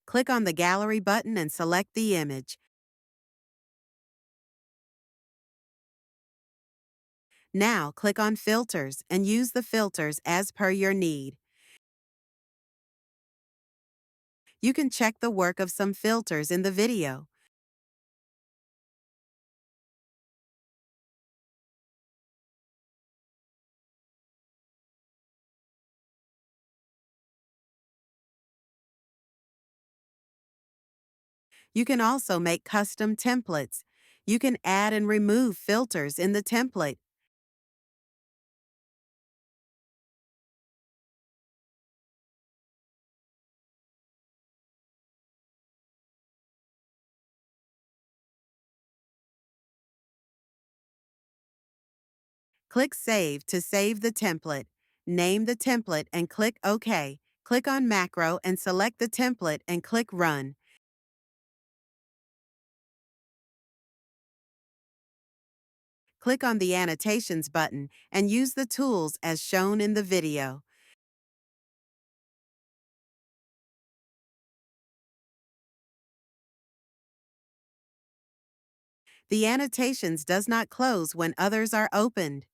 click on the Gallery button and select the image. Now click on Filters and use the filters as per your need. You can check the work of some filters in the video. You can also make custom templates. You can add and remove filters in the template. Click Save to save the template. Name the template and click OK. Click on Macro and select the template and click Run. Click on the Annotations button and use the tools as shown in the video. The annotations does not close when others are opened.